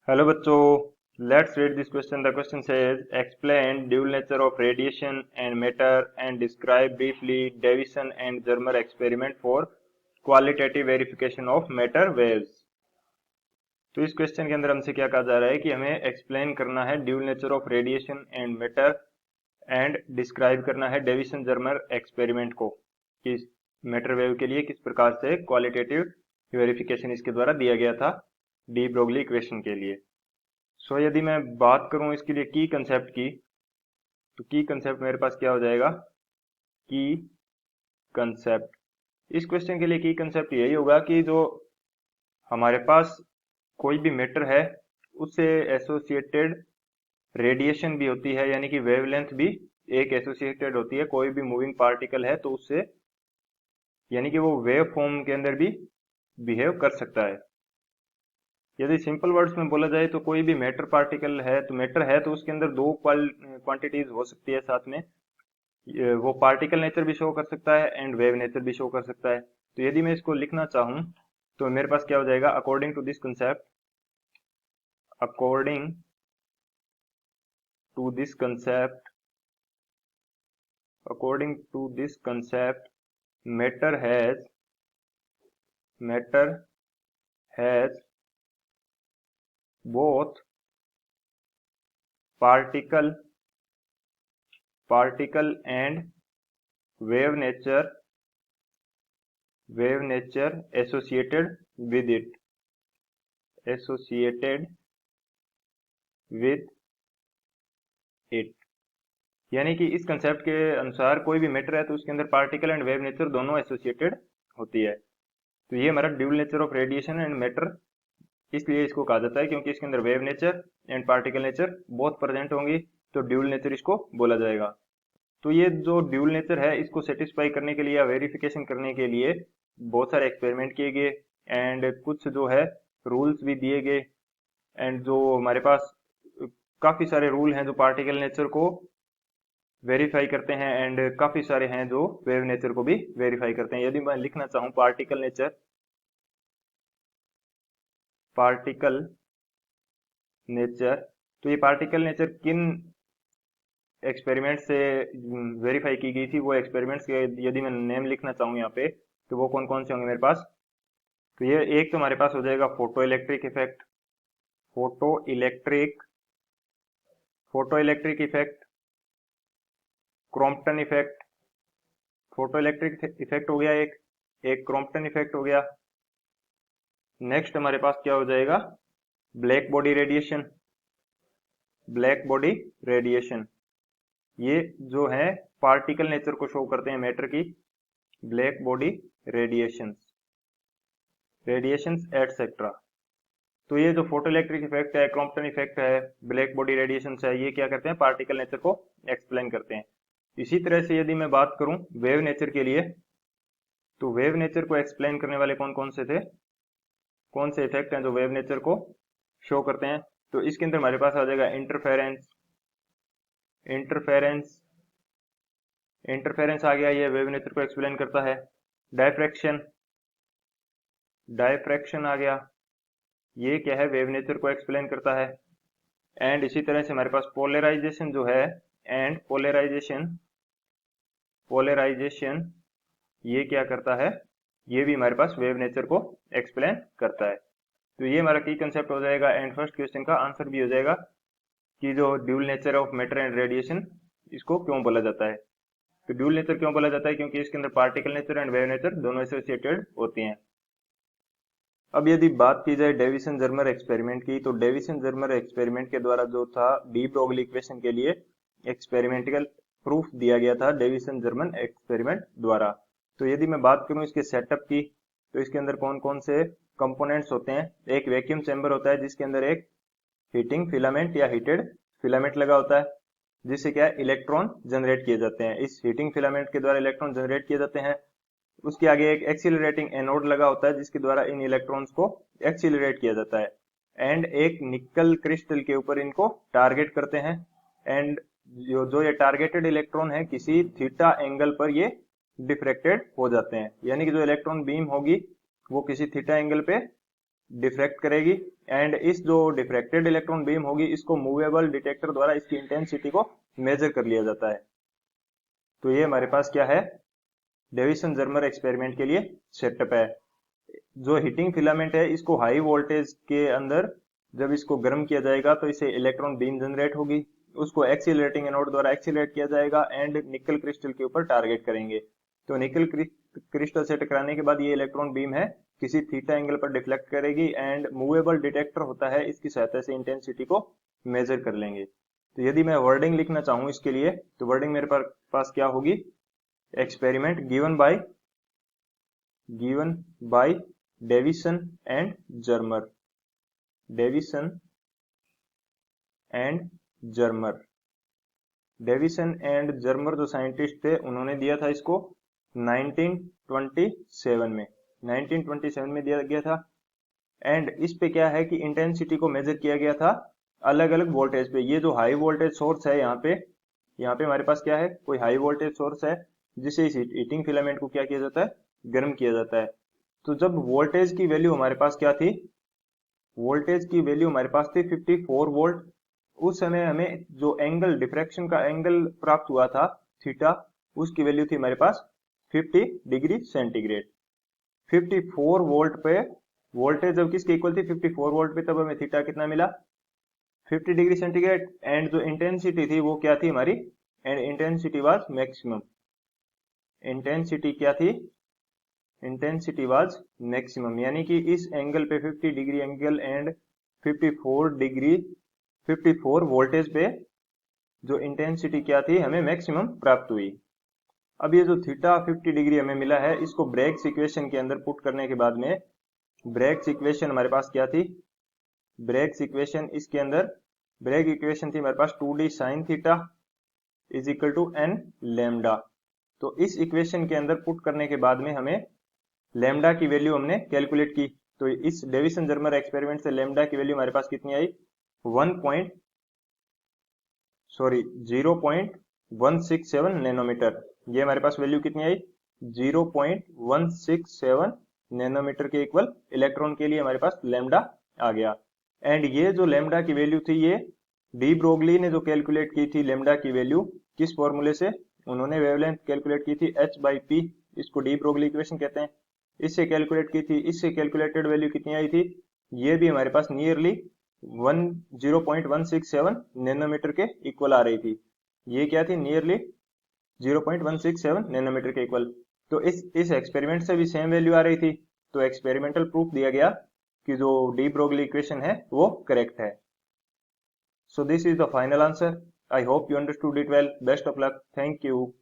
Hello बच्चों, let's read this question. The question says explain dual nature of radiation and matter and describe briefly Davisson and Germer experiment for qualitative verification of matter waves. तो इस question के अंदर हमसे क्या कहा जा रहा है कि हमें एक्सप्लेन करना है dual nature of radiation and matter and describe करना है डेविसन जर्मर एक्सपेरिमेंट को कि मैटर वेव के लिए किस प्रकार से क्वालिटेटिव वेरिफिकेशन इसके द्वारा दिया गया था डी ब्रोगली इक्वेशन के लिए. सो यदि मैं बात करूं इसके लिए की कंसेप्ट की, तो की कंसेप्ट मेरे पास क्या हो जाएगा? की कंसेप्ट इस क्वेश्चन के लिए की कंसेप्ट यही होगा कि जो हमारे पास कोई भी मैटर है उससे एसोसिएटेड रेडिएशन भी होती है, यानी कि वेवलेंथ भी एक एसोसिएटेड होती है. कोई भी मूविंग पार्टिकल है तो उससे यानी कि वो वेव फॉर्म के अंदर भी बिहेव कर सकता है. यदि सिंपल वर्ड्स में बोला जाए तो कोई भी मैटर पार्टिकल है तो मैटर है तो उसके अंदर दो क्वांटिटीज हो सकती है साथ में. वो पार्टिकल नेचर भी शो कर सकता है एंड वेव नेचर भी शो कर सकता है. तो यदि मैं इसको लिखना चाहूं तो मेरे पास क्या हो जाएगा? According to this concept, according to this concept, according to this concept matter has matter has both particle particle and wave nature associated with it, associated with it. यानी कि इस कंसेप्ट के अनुसार कोई भी मैटर है तो उसके अंदर पार्टिकल एंड वेव नेचर दोनों एसोसिएटेड होती है. तो ये हमारा dual nature of radiation and matter इसलिए इसको कहा जाता है क्योंकि इसके अंदर wave nature and particle nature both present होंगी, तो ड्यूल नेचर इसको बोला जाएगा. तो ये जो ड्यूल नेचर है इसको सेटिस्फाई करने के लिए या वेरिफिकेशन करने के लिए बहुत सारे एक्सपेरिमेंट किए गए एंड कुछ जो है रूल्स भी दिए गए. एंड जो हमारे पास काफी सारे रूल हैं जो पार्टिकल नेचर को वेरीफाई करते हैं एंड काफी सारे हैं जो वेव नेचर को भी वेरीफाई करते हैं. यदि मैं लिखना चाहूं पार्टिकल नेचर, तो ये पार्टिकल नेचर किन एक्सपेरिमेंट से वेरीफाई की गई थी, वो एक्सपेरिमेंट्स के यदि मैं नेम लिखना चाहूँ यहाँ पे तो वो कौन कौन से होंगे मेरे पास? तो ये एक तो हमारे पास हो जाएगा photo electric effect, photo electric effect, Crompton effect. Photo electric effect हो गया एक क्रॉम्पटन इफेक्ट हो गया. नेक्स्ट हमारे पास क्या हो जाएगा? Black body radiation. ये जो है पार्टिकल नेचर को शो करते हैं मैटर की. Black body radiations etcetera. तो ये जो फोटो इलेक्ट्रिक इफेक्ट है, क्रॉम्पटन इफेक्ट है, ब्लैक बॉडी रेडिएशंस है, ये क्या करते हैं? पार्टिकल नेचर को एक्सप्लेन करते हैं. इसी तरह से यदि मैं बात करूं वेव नेचर के लिए, तो वेव नेचर को एक्सप्लेन करने वाले कौन कौन से थे, कौन से इफेक्ट हैं जो वेव नेचर को शो करते हैं? तो इसके अंदर हमारे पास आ जाएगा इंटरफेरेंस आ गया, ये वेव नेचर को एक्सप्लेन करता है. डायफ्रैक्शन आ गया, ये क्या है? वेव नेचर को एक्सप्लेन करता है. एंड इसी तरह से हमारे पास पोलराइजेशन जो है, एंड पोलराइजेशन ये क्या करता है? ये भी हमारे पास वेव नेचर को एक्सप्लेन करता है. तो ये हमारा की कंसेप्ट हो जाएगा एंड फर्स्ट क्वेश्चन का आंसर भी हो जाएगा कि जो dual nature of matter and radiation इसको क्यों बोला जाता है. तो ड्यूल नेचर क्यों बोला जाता है? क्योंकि इसके अंदर particle nature and wave nature दोनों एसोसिएटेड होती हैं. अब यदि बात की जाए डेविसन जर्मर एक्सपेरिमेंट की, तो डेविसन जर्मर एक्सपेरिमेंट के द्वारा जो था डी ब्रोगली इक्वेशन के लिए एक्सपेरिमेंटल प्रूफ दिया गया था डेविसन जर्मन एक्सपेरिमेंट द्वारा. तो यदि मैं बात करूं इसके सेटअप की, तो इसके अंदर कौन कौन से कंपोनेंट्स होते हैं? एक वैक्यूम चैम्बर होता है जिसके अंदर एक हीटिंग फिलामेंट या हीटेड फिलामेंट लगा होता है, जिससे क्या है? इलेक्ट्रॉन जनरेट किए जाते हैं. इस हीटिंग फिलामेंट के द्वारा इलेक्ट्रॉन जनरेट किए जाते हैं. उसके आगे एक एक्सीलरेटिंग एनोड लगा होता है जिसके द्वारा इन इलेक्ट्रॉन्स को एक्सीलरेट किया जाता है. एंड एक निकल क्रिस्टल के ऊपर इनको टारगेट करते हैं. एंड जो ये टारगेटेड इलेक्ट्रॉन है किसी थीटा एंगल पर ये डिफ्रेक्टेड हो जाते हैं, यानी कि जो इलेक्ट्रॉन बीम होगी वो किसी थीटा एंगल पे डिफ्रैक्ट करेगी एंड इस जो डिफ्रैक्टेड इलेक्ट्रॉन बीम होगी इसको मूवेबल डिटेक्टर द्वारा इसकी इंटेंसिटी को मेजर कर लिया जाता है। तो ये हमारे पास क्या है, डेविसन जर्मर एक्सपेरिमेंट के लिए सेटअप है। जो हीटिंग फिलामेंट है इसको हाई वोल्टेज के अंदर जब इसको गर्म किया जाएगा तो इसे इलेक्ट्रॉन बीम जनरेट होगी, उसको एक्सीलरेटिंग एनोड द्वारा एक्सीलरेट किया जाएगा एंड निकल क्रिस्टल के ऊपर टारगेट करेंगे। तो निकल क्रिस्टल से टकराने के बाद ये इलेक्ट्रॉन बीम है किसी थीटा एंगल पर डिफ्लेक्ट करेगी एंड मूवेबल डिटेक्टर होता है, इसकी सहायता से इंटेंसिटी को मेजर कर लेंगे। तो यदि मैं वर्डिंग लिखना चाहूं इसके लिए तो वर्डिंग मेरे पास क्या होगी, experiment given by Davisson and Germer. Davisson and Germer जो साइंटिस्ट थे उन्होंने दिया था इसको 1927 में 1927 में दिया गया था। एंड इस पे क्या है कि इंटेंसिटी को मेजर किया गया था अलग अलग वोल्टेज पे। ये जो हाई वोल्टेज सोर्स है यहाँ पे हमारे पास क्या है, कोई हाई वोल्टेज सोर्स है जिससे इस हीटिंग फिलामेंट को क्या किया जाता है, गर्म किया जाता है। तो जब वोल्टेज की वैल्यू हमारे पास क्या थी, वोल्टेज की वैल्यू हमारे पास थी 54 वोल्ट। उस समय हमें जो एंगल डिफ्रैक्शन का एंगल प्राप्त हुआ था थीटा, उसकी वैल्यू थी हमारे पास 50 डिग्री सेंटीग्रेड। 54 वोल्ट पे वोल्टेज जब किसके इक्वल थी, 54 वोल्ट पे, तब हमें थीटा कितना मिला, 50 डिग्री सेंटीग्रेड। एंड जो इंटेंसिटी थी वो क्या थी हमारी, and intensity was maximum. Intensity क्या थी, इंटेंसिटी वाज मैक्सिमम, यानी कि इस एंगल पे 50 डिग्री एंगल एंड 54 वोल्टेज पे जो इंटेंसिटी क्या थी हमें मैक्सिमम प्राप्त हुई। अब ये जो थीटा 50 डिग्री हमें मिला है इसको ब्रेग्स इक्वेशन के अंदर पुट करने के बाद में, ब्रेग्स इक्वेशन हमारे पास क्या थी, ब्रेग्स इक्वेशन इसके अंदर ब्रेग इक्वेशन थी हमारे पास 2d sine theta is equal to n lambda. तो इस इक्वेशन के अंदर पुट करने के बाद में हमें लैम्डा की वैल्यू हमने कैलकुलेट की। तो इस डेविसन जर्मर एक्सपेरिमेंट से लैम्डा की वैल्यू हमारे पास कितनी आई, 0.167 नैनोमीटर। ये हमारे पास वैल्यू कितनी आई, 0.167 नैनोमीटर के इक्वल इलेक्ट्रॉन के लिए हमारे पास लैम्डा आ गया। एंड ये जो लैम्डा की वैल्यू थी ये डी ब्रोगली ने जो कैलकुलेट की थी लैम्डा की वैल्यू, किस फॉर्मूले से, उन्होंने वेवलेंथ कैलकुलेट की थी h/p, इसको डी ब्रोगली इक्वेशन कहते हैं, इससे कैलकुलेट की थी। इससे कैलकुलेटेड वैल्यू कितनी आई थी, ये भी हमारे पास नियरली 0.167 नैनोमीटर के इक्वल आ रही थी। ये क्या थी, नियरली 0.167 नैनोमीटर के इक्वल। तो इस एक्सपेरिमेंट से भी सेम वैल्यू आ रही थी। तो एक्सपेरिमेंटल प्रूफ दिया गया कि जो डी ब्रोगली इक्वेशन है वो करेक्ट है। So this is the final answer. I hope you understood it well. Best of luck. Thank you.